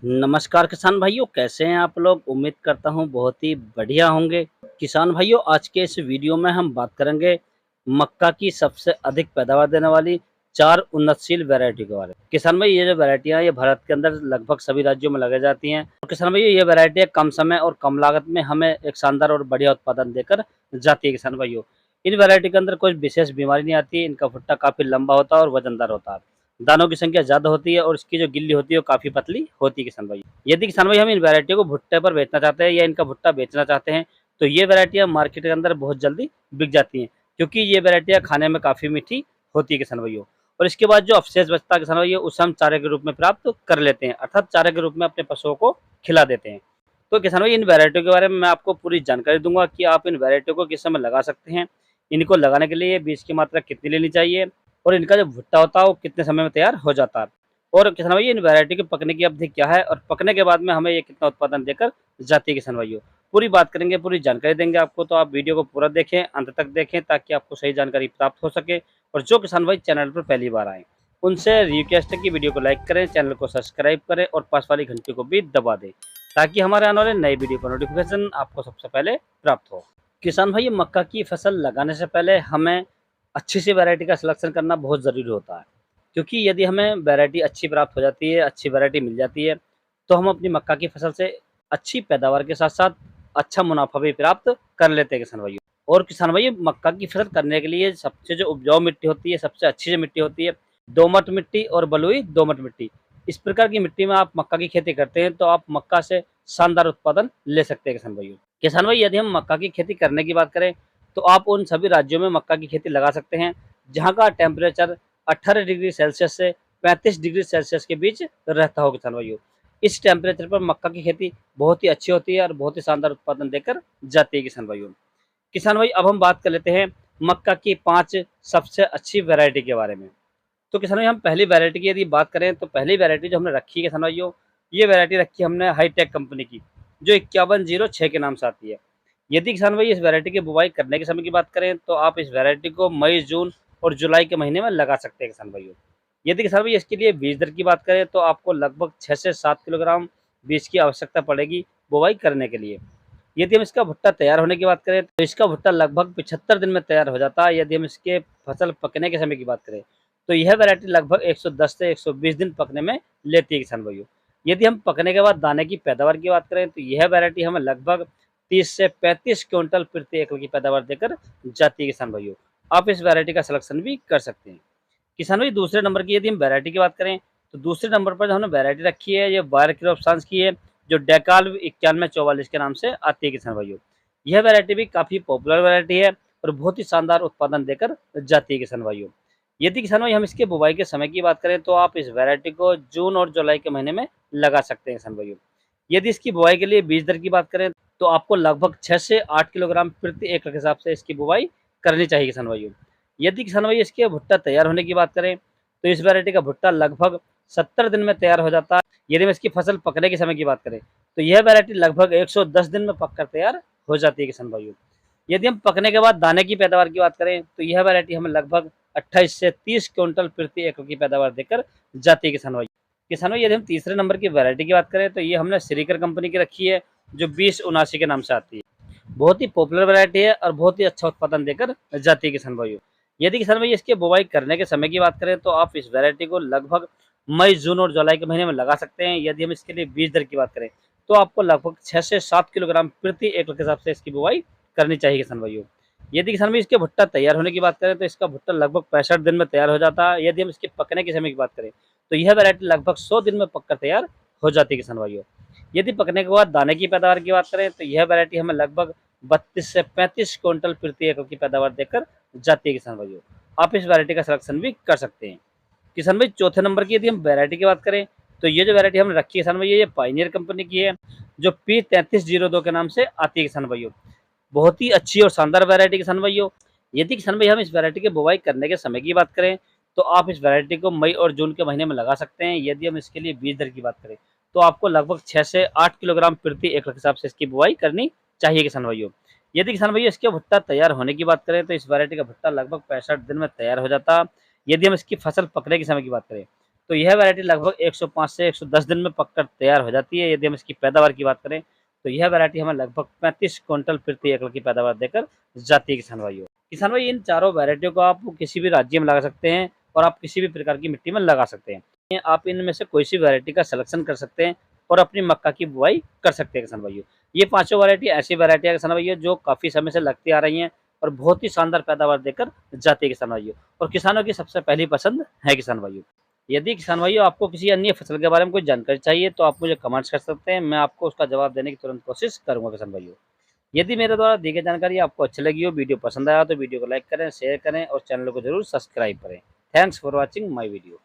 नमस्कार किसान भाइयों, कैसे हैं आप लोग? उम्मीद करता हूँ बहुत ही बढ़िया होंगे। किसान भाइयों, आज के इस वीडियो में हम बात करेंगे मक्का की सबसे अधिक पैदावार देने वाली 4 उन्नतशील वैरायटी के बारे में। किसान भाई, ये जो वैरायटियाँ हैं ये भारत के अंदर लगभग सभी राज्यों में लगाई जाती हैं। और किसान भाइयों, ये वैरायटियाँ कम समय और कम लागत में हमें एक शानदार और बढ़िया उत्पादन देकर जाती है। किसान भाइयों, इन वैरायटी के अंदर कोई विशेष बीमारी नहीं आती है। इनका भुट्टा काफ़ी लंबा होता है और वजनदार होता है। दानों की संख्या ज़्यादा होती है और इसकी जो गिल्ली होती है वो काफ़ी पतली होती है। किसान भाई, यदि किसान भाई हम इन वैरायटियों को भुट्टे पर बेचना चाहते हैं या इनका भुट्टा बेचना चाहते हैं, तो ये वैरायटियाँ मार्केट के अंदर बहुत जल्दी बिक जाती हैं, क्योंकि ये वैरायटियाँ खाने में काफ़ी मीठी होती है। किसान भाइयों, और इसके बाद जो अवशेष बचता है किसान भाइयों, उसे हम चारे के रूप में प्राप्त कर लेते हैं, अर्थात चारे के रूप में अपने पशुओं को खिला देते हैं। तो किसान भाई, इन वैरायटियों के बारे में मैं आपको पूरी जानकारी दूंगा कि आप इन वैरायटियों को किस समय लगा सकते हैं, इनको लगाने के लिए बीज की मात्रा कितनी लेनी चाहिए, और इनका जो भुट्टा होता है वो कितने समय में तैयार हो जाता है, और किसान भाई इन वैरायटी की पकने की अवधि क्या है, और पकने के बाद में हमें ये कितना उत्पादन देकर जाती है। किसान भाइयों, पूरी बात करेंगे, पूरी जानकारी देंगे आपको, तो आप वीडियो को पूरा देखें, अंत तक देखें, ताकि आपको सही जानकारी प्राप्त हो सके। और जो किसान भाई चैनल पर पहली बार आए, उनसे रिक्वेस्ट है कि वीडियो को लाइक करें, चैनल को सब्सक्राइब करें और पास वाली घंटी को भी दबा दें, ताकि हमारे आने वाले नए वीडियो का नोटिफिकेशन आपको सबसे पहले प्राप्त हो। किसान भाई, मक्का की फसल लगाने से पहले हमें अच्छी सी वैरायटी का सिलेक्शन करना बहुत ज़रूरी होता है, क्योंकि यदि हमें वैरायटी अच्छी प्राप्त हो जाती है, अच्छी वैरायटी मिल जाती है, तो हम अपनी मक्का की फसल से अच्छी पैदावार के साथ-साथ अच्छा मुनाफ़ा भी प्राप्त कर लेते हैं। किसान भाइयों, और किसान भाई, मक्का की फसल करने के लिए सबसे जो उपजाऊ मिट्टी होती है, सबसे अच्छी जो मिट्टी होती है, दोमट मिट्टी और बलुई दोमट मिट्टी। इस प्रकार की मिट्टी में आप मक्का की खेती करते हैं, तो आप मक्का से शानदार उत्पादन ले सकते हैं। किसान भाइयों, यदि हम मक्का की खेती करने की बात करें, तो आप उन सभी राज्यों में मक्का की खेती लगा सकते हैं, जहाँ का टेम्परेचर 18 डिग्री सेल्सियस से 35 डिग्री सेल्सियस के बीच रहता हो। किसान भाइयों, इस टेम्परेचर पर मक्का की खेती बहुत ही अच्छी होती है और बहुत ही शानदार उत्पादन देकर जाती है। किसान भाई, अब हम बात कर लेते हैं मक्का की 5 सबसे अच्छी वैरायटी के बारे में। तो किसान भाई, हम पहली वैरायटी की यदि बात करें, तो पहली वैरायटी जो हमने रखी है किसान भाइयों, ये वैरायटी रखी है हमने हाईटेक कंपनी की, जो 5106 के नाम से आती है। यदि किसान भाई इस वैरायटी की बुवाई करने के समय की बात करें, तो आप इस वैरायटी को मई, जून और जुलाई के महीने में लगा सकते हैं। किसान भाइयों, यदि किसान भाई इसके लिए बीज दर की बात करें, तो आपको लगभग 6 से 7 किलोग्राम बीज की आवश्यकता पड़ेगी बुवाई करने के लिए। यदि हम इसका भुट्टा तैयार होने की बात करें, तो इसका भुट्टा लगभग 75 दिन में तैयार हो जाता है। यदि हम इसके फसल पकने के समय की बात करें, तो यह वैरायटी लगभग 110 से 120 दिन पकने में लेती है। किसान भाइयों, यदि हम पकने के बाद दाने की पैदावार की बात करें, तो यह वैरायटी हमें लगभग 30 से 35 क्विंटल प्रति एकड़ की पैदावार देकर जाती है। किसान भाइयों, आप इस वैरायटी का सिलेक्शन भी कर सकते हैं। किसान भाई, दूसरे नंबर की यदि हम वैरायटी की बात करें, तो दूसरे नंबर पर जो हमने वैरायटी रखी है, ये बायर क्रॉपसांस की है, जो डेकाल 9144 के नाम से आती है। किसान भाइयों, यह वैरायटी भी काफ़ी पॉपुलर वैरायटी है और बहुत ही शानदार उत्पादन देकर जाती है। किसान भाइयों, यदि किसान भाई हम इसके बुवाई के समय की बात करें, तो आप इस वैरायटी को जून और जुलाई के महीने में लगा सकते हैं। किसान भाइयों, यदि इसकी बुवाई के लिए बीज दर की बात करें, तो आपको लगभग 6 से 8 किलोग्राम प्रति एकड़ के हिसाब से इसकी बुवाई करनी चाहिए। किसान भाइयों, यदि किसान भाई इसके भुट्टा तैयार होने की बात करें, तो इस वैरायटी का भुट्टा लगभग 70 दिन में तैयार हो जाता है। यदि हम इसकी फसल पकने के समय की बात करें, तो यह वैरायटी लगभग 110 दिन में पककर तैयार हो जाती है। किसान भाइयों, यदि हम पकने के बाद दाने की पैदावार की बात करें, तो यह वैरायटी हमें लगभग 28 से 30 क्विंटल प्रति एकड़ की पैदावार देकर जाती है। किसान भाई, यदि हम तीसरे नंबर की वैरायटी की बात करें, तो ये हमने श्रीकर कंपनी की रखी है, जो 2079 के नाम से आती है। बहुत ही पॉपुलर वैरायटी है और बहुत ही अच्छा उत्पादन देकर जाती है। किसान भाइयों, यदि किसान भाई इसके बुवाई करने के समय की बात करें, तो आप इस वैरायटी को लगभग मई, जून और जुलाई के महीने में लगा सकते हैं। यदि हम इसके लिए बीज दर की बात करें, तो आपको लगभग 6 से 7 किलोग्राम प्रति एकड़ के हिसाब से इसकी बुवाई करनी चाहिए। किसान भाइयों, यदि किसान भाई इसके भुट्टा तैयार होने की बात करें, तो इसका भुट्टा लगभग 65 दिन में तैयार हो जाता है। यदि हम इसके पकने के समय की बात करें, तो यह वैरायटी लगभग 100 दिन में पककर तैयार हो जाती है। किसान भाइयों, यदि पकने के बाद दाने की पैदावार की बात करें, तो यह वैरायटी हमें लगभग 32 से 35 क्विंटल प्रति एकड़ की पैदावार देकर जाती है। किसान भाइयों, आप इस वैरायटी का सिलेक्शन भी कर सकते हैं। किसान भाई, चौथे नंबर की यदि हम वैरायटी की बात करें, तो ये जो वैरायटी हमने रखी है किसान भाई, ये पायनियर कंपनी की है, जो P3302 के नाम से आती है। किसान भाइयों, बहुत ही अच्छी और शानदार वैरायटी किसान भाइयों। यदि किसान भाई हम इस वैरायटी की बुवाई करने के समय की बात करें, तो आप इस वैरायटी को मई और जून के महीने में लगा सकते हैं। यदि हम इसके लिए बीज दर की बात करें, तो आपको लगभग 6 से 8 किलोग्राम प्रति एकड़ के हिसाब से इसकी बुवाई करनी चाहिए। किसान भाइयों, यदि किसान भाई इसके भुट्टा तैयार होने की बात करें, तो इस वैरायटी का भुट्टा लगभग 65 दिन में तैयार हो जाता है। यदि हम इसकी फसल पकने के समय की बात करें, तो यह वैरायटी लगभग 105 से 110 दिन में पककर तैयार हो जाती है। यदि हम इसकी पैदावार की बात करें तो यह वैरायटी हमें लगभग 35 क्विंटल प्रति एकड़ की पैदावार देकर जाती है किसान भाइयों। किसान भाई इन चारों वैरायटियों को आप किसी भी राज्य में लगा सकते हैं और आप किसी भी प्रकार की मिट्टी में लगा सकते हैं। आप इनमें से कोई सी वैरायटी का सिलेक्शन कर सकते हैं और अपनी मक्का की बुआई कर सकते हैं किसान भाइयों। ये पांचों वैरायटी ऐसी वैरायटी है किसान भाइयों जो काफी समय से लगती आ रही हैं और बहुत ही शानदार पैदावार देकर जाती है किसान भाइयों, और किसानों की सबसे पहली पसंद है किसान भाइयों। यदि किसान भाइयों आपको किसी अन्य फसल के बारे में कोई जानकारी चाहिए तो आप मुझे कमेंट्स कर सकते हैं, मैं आपको उसका जवाब देने की तुरंत कोशिश करूंगा किसान भाइयों। यदि मेरे द्वारा दी गई जानकारी आपको अच्छी लगी हो, वीडियो पसंद आया तो वीडियो को लाइक करें, शेयर करें और चैनल को जरूर सब्सक्राइब करें। Thanks for watching my video.